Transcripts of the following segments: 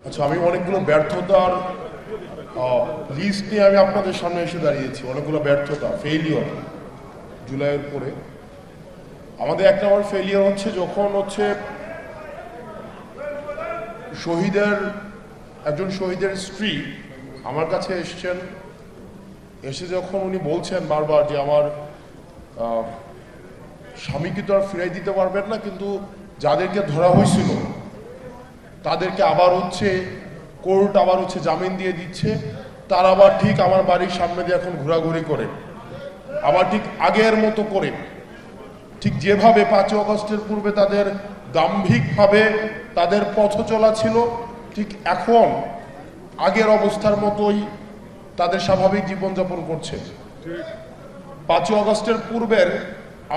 আচ্ছা, আমি অনেকগুলো ব্যর্থতার লিস্ট নিয়ে আমি আপনাদের সামনে এসে দাঁড়িয়েছি। অনেকগুলো ব্যর্থতা, ফেইলিওর জুলাইয়ের পরে। আমাদের এক নম্বর ফেইলিওর হচ্ছে যখন একজন শহীদের স্ত্রী আমার কাছে এসে যখন উনি বলছেন বারবার যে আমার স্বামীকে তো আর ফিরাই দিতে পারবেন না, কিন্তু যাদেরকে ধরা হয়েছিল তাদেরকে আবার কোর্ট আবার জামিন দিয়ে দিচ্ছে, তারা আবার ঠিক আমার বাড়ির সামনে দিয়ে এখন ঘোরাঘুরি করে, আবার ঠিক আগের মতো করে, ঠিক যেভাবে 5 আগস্টের পূর্বে তাদের দাম্ভিকভাবে তাদের পথ চলা ছিল, ঠিক এখন আগের অবস্থার মতোই তাদের স্বাভাবিক জীবনযাপন করছে। 5 আগস্টের পূর্বের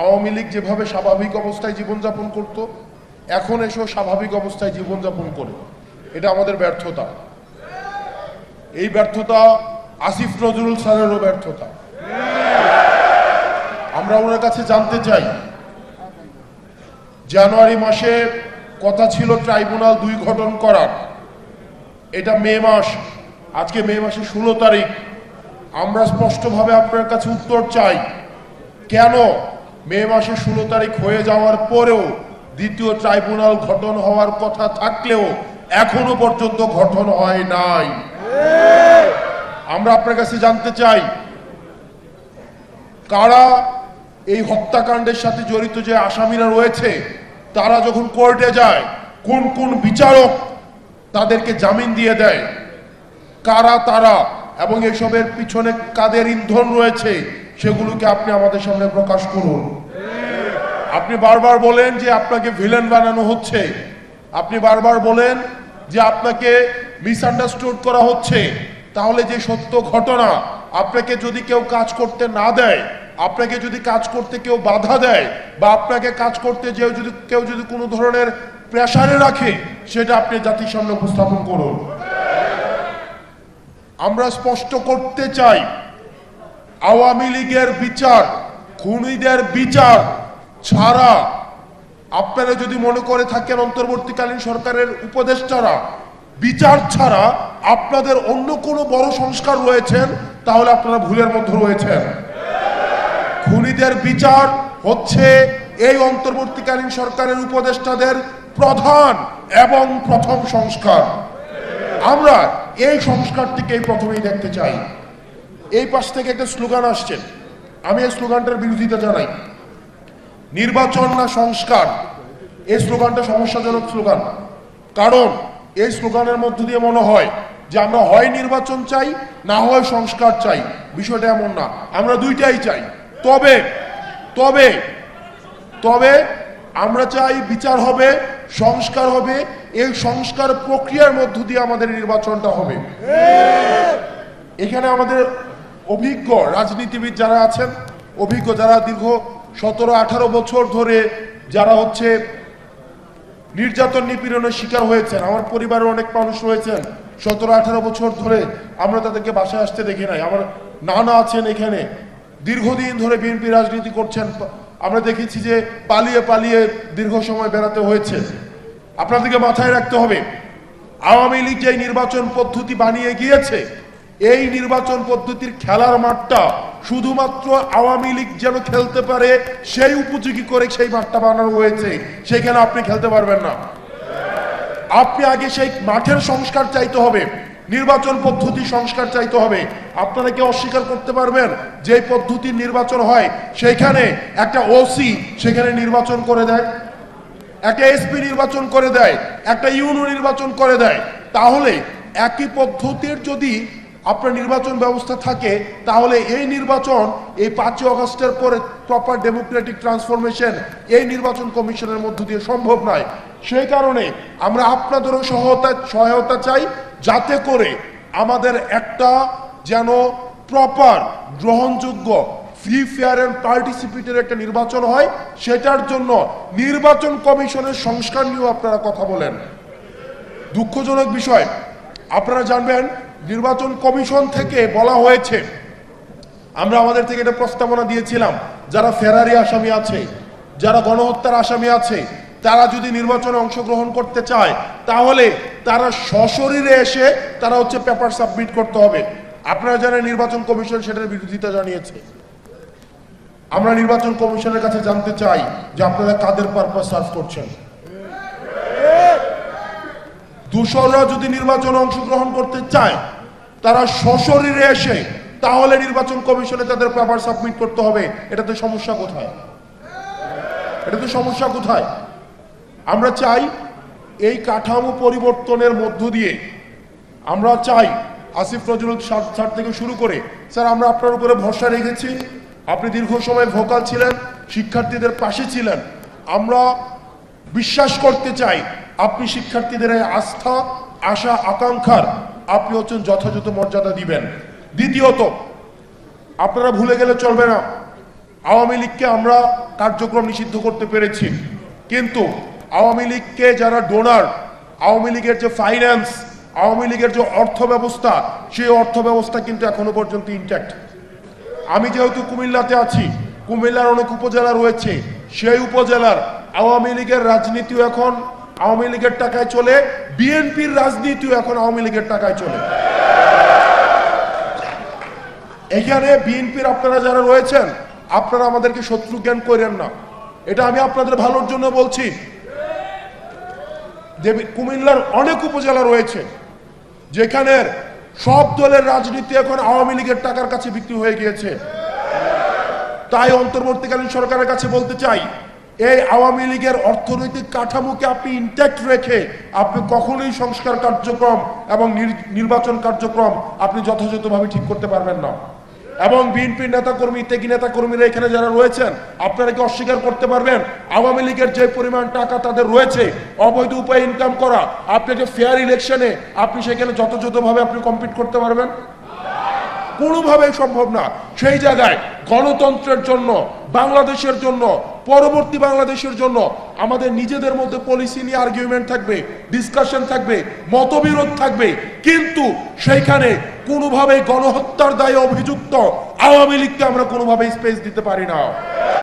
আওয়ামী লীগ যেভাবে স্বাভাবিক অবস্থায় জীবনযাপন করত, এখন এসেও স্বাভাবিক অবস্থায় জীবনযাপন করে। এটা আমাদের ব্যর্থতা। এই ব্যর্থতা আসিফ নজরুল স্যারেরও ব্যর্থতা। আমরা ওনার কাছে জানতে চাই, জানুয়ারি মাসে কথা ছিল ট্রাইব্যুনাল 2 গঠন করার, এটা মে মাস, আজকে মে মাসের 16 তারিখ। আমরা স্পষ্টভাবে আপনার কাছে উত্তর চাই, কেন মে মাসের 16 তারিখ হয়ে যাওয়ার পরেও দ্বিতীয় ট্রাইব্যুনাল গঠন হওয়ার কথা থাকলেও এখনো পর্যন্ত গঠন হয় নাই? আমরা আপনার কাছে জানতে চাই, কারা এই হত্যাকাণ্ডের সাথে জড়িত যে আসামিরা রয়েছে, তারা যখন কোর্টে যায় কোন কোন বিচারক তাদেরকে জামিন দিয়ে দেয়, কারা তারা, এবং এসবের পিছনে কাদের ইন্ধন রয়েছে, সেগুলোকে আপনি আমাদের সামনে প্রকাশ করুন। আপনি বারবার বলেন যে আপনাকে ভিলেন বানানো হচ্ছে, আপনি বারবার বলেন যে আপনাকে মিসআন্ডারস্টুড করা হচ্ছে। তাহলে যে সত্য ঘটনা, আপনাকে যদি কেউ কাজ করতে না দেয়, আপনাকে যদি কাজ করতে কেউ বাধা দেয়, বা আপনাকে কাজ করতে কেউ যদি কোনো ধরনের প্রেসারে রাখে, সেটা আপনি জাতির সামনে উপস্থাপন করুন। আমরা স্পষ্ট করতে চাই, আওয়ামী লীগের বিচার, খুনিদের বিচার ছাড়া, আপনারা যদি মনে করে থাকেন অন্তর্বর্তীকালীন সরকারের উপদেষ্টারা বিচার ছাড়া আপনাদের অন্য কোনো বড় সংস্কার রয়েছেন, তাহলে আপনারা ভুলের মধ্যে রয়েছেন। খুনিদের বিচার হচ্ছে এই অন্তর্বর্তীকালীন সরকারের উপদেষ্টাদের প্রধান এবং প্রথম সংস্কার। আমরা এই সংস্কারটিকেই প্রথমেই দেখতে চাই। এই পাশ থেকে একটা স্লোগান আসছে, আমি এই স্লোগানটার বিরোধিতা জানাই। নির্বাচন না সংস্কার, এই স্লোগানটা সমস্যাজনক স্লোগান। কারণ এই স্লোগানের মধ্য দিয়ে মনে হয় যে আমরা হয় নির্বাচন চাই, না হয় সংস্কার চাই। বিষয়টা এমন না, আমরা দুইটাই চাই। তবে তবে তবে আমরা চাই বিচার হবে, সংস্কার হবে। এই সংস্কার প্রক্রিয়ার মধ্য দিয়ে আমাদের নির্বাচনটা হবে। এখানে আমাদের অভিজ্ঞ রাজনীতিবিদ যারা আছেন, অভিজ্ঞ যারা দীর্ঘ 17-18 বছর ধরে যারা নির্যাতন নিপীড়নের শিকার হয়েছেন, আমার পরিবারের অনেক মানুষ রয়েছেন 17-18 বছর ধরে, আমরা তাদেরকে বাসায় আসতে দেখি নাই। আমার নানা আছেন এখানে, দীর্ঘদিন ধরে বিএনপি রাজনীতি করছেন, আমরা দেখেছি যে পালিয়ে পালিয়ে দীর্ঘ সময় বেড়াতে হয়েছে। আপনাদেরকে মাথায় রাখতে হবে, আওয়ামী লীগ যে নির্বাচন পদ্ধতি বানিয়ে গিয়েছে, এই নির্বাচন পদ্ধতির খেলার মাঠটা শুধুমাত্র আওয়ামী লীগ যেন খেলতে পারে সেই উপযোগী করে সেই মাঠটা বানানো হয়েছে। সেখানে আপনি খেলতে পারবেন না। আপনি আগে সেই মাঠের সংস্কার চাইতে হবে, নির্বাচন পদ্ধতি সংস্কার চাইতে হবে। আপনারা কি অস্বীকার করতে পারবেন যে পদ্ধতির নির্বাচন হয়, সেইখানে একটা ওসি সেখানে নির্বাচন করে দেয়, একটা এসপি নির্বাচন করে দেয়, একটা ইউনো নির্বাচন করে দেয়? তাহলে একই পদ্ধতির যদি আপনার নির্বাচন ব্যবস্থা থাকে, তাহলে এই নির্বাচন এই 5 আগস্টের পরে প্রপার ডেমোক্রেটিক ট্রান্সফরমেশন এই নির্বাচন কমিশনের মধ্য দিয়ে সম্ভব নয়। সেই কারণে আমরা আপনাদেরও সহায়তা চাই, যাতে করে আমাদের একটা যেন প্রপার গ্রহণযোগ্য ফ্রি ফেয়ার অ্যান্ড পার্টিসিপেটের একটা নির্বাচন হয়। সেটার জন্য নির্বাচন কমিশনের সংস্কার নিয়েও আপনারা কথা বলেন। দুঃখজনক বিষয়, আপনারা জানবেন নির্বাচন কমিশন থেকে বলা হয়েছে, আমরা আমাদের থেকে এটা প্রস্তাবনা দিয়েছিলাম, যারা ফেরারি আসামি আছে, যারা গণহত্যার আসামি আছে, তারা যদি নির্বাচনে অংশগ্রহণ করতে চায় তাহলে তারা সশরীরে এসে তারা হচ্ছে পেপার সাবমিট করতে হবে। আপনারা জানেন নির্বাচন কমিশন সেটার বিরোধিতা জানিয়েছে। আমরা নির্বাচন কমিশনের কাছে জানতে চাই যে আপনারা কাদের পারপাস সার্ভ করছেন। দূষণরা যদি নির্বাচনে অংশগ্রহণ করতে চায় তারা সশরীরে এসে তাহলে নির্বাচন কমিশনে তাদের পেপার সাবমিট করতে হবে। এটাতে সমস্যা কোথায়? এটাতে সমস্যা কোথায়? আমরা চাই এই কাঠামো পরিবর্তনের মধ্য দিয়ে আমরা চাই আসিফ নজরুল স্যার থেকে শুরু করে স্যার আমরা আপনার উপরে ভরসা রেখেছি, আপনি দীর্ঘ সময় ভোকাল ছিলেন, শিক্ষার্থীদের পাশে ছিলেন। আমরা বিশ্বাস করতে চাই আপনি শিক্ষার্থীদের আস্থা আশা আকাঙ্ক্ষার আপনি হচ্ছেন যথাযথ মর্যাদা দিবেন। দ্বিতীয়ত, আপনারা ভুলে গেলে চলবে না, আওয়ামী লীগকে আমরা কার্যক্রম নিষিদ্ধ করতে পেরেছি, কিন্তু আওয়ামী লীগকে যারা ডোনার, আওয়ামী লীগের যে ফাইন্যান্স, আওয়ামী লীগের যে অর্থ ব্যবস্থা, সেই অর্থ ব্যবস্থা কিন্তু এখনো পর্যন্ত ইনট্যাক্ট। আমি যেহেতু কুমিল্লাতে আছি, কুমিল্লার অনেক উপজেলা রয়েছে, সেই উপজেলার আওয়ামী লীগের রাজনীতিও এখন আওয়ামী লীগের টাকায় চলে, বিএনপির রাজনীতিও এখন আওয়ামী লীগের টাকায় চলে। এখানে বিএনপির আপনারা যারা রয়েছেন আপনারা আমাদেরকে শত্রু জ্ঞান করেন না, এটা আমি আপনাদের ভালোর জন্য বলছি। কুমিল্লার অনেক উপজেলা রয়েছে যেখানের সব দলের রাজনীতি এখন আওয়ামী লীগের টাকার কাছে বিক্রি হয়ে গিয়েছে। তাই অন্তর্বর্তীকালীন সরকারের কাছে বলতে চাই, এই আওয়ামী লীগের অর্থনৈতিক কাঠামোকে আপনি ইনট্যাক্ট রেখে আপনি কখনোই সংস্কার কার্যক্রম এবং নির্বাচন কার্যক্রম আপনি যথাযথভাবে ঠিক করতে পারবেন না। এবং বিএনপির নেতাকর্মী, ত্যাগী নেতাকর্মীরা এখানে যারা রয়েছেন আপনারা কি অস্বীকার করতে পারবেন আওয়ামী লীগের যে পরিমাণ টাকা তাদের রয়েছে অবৈধ উপায়ে ইনকাম করা, আপনাকে ফেয়ার ইলেকশনে আপনি সেখানে যথাযথভাবে আপনি কম্পিট করতে পারবেন? কোনোভাবেই সম্ভব না। সেই জায়গায় গণতন্ত্রের জন্য, বাংলাদেশের জন্য, পরবর্তী বাংলাদেশের জন্য আমাদের নিজেদের মধ্যে পলিসি নিয়ে আর্গুমেন্ট থাকবে, ডিসকাশন থাকবে, মতবিরোধ থাকবে, কিন্তু সেইখানে কোনোভাবেই গণহত্যার দায়ে অভিযুক্ত আওয়ামী লীগকে আমরা কোনোভাবেই স্পেস দিতে পারি না।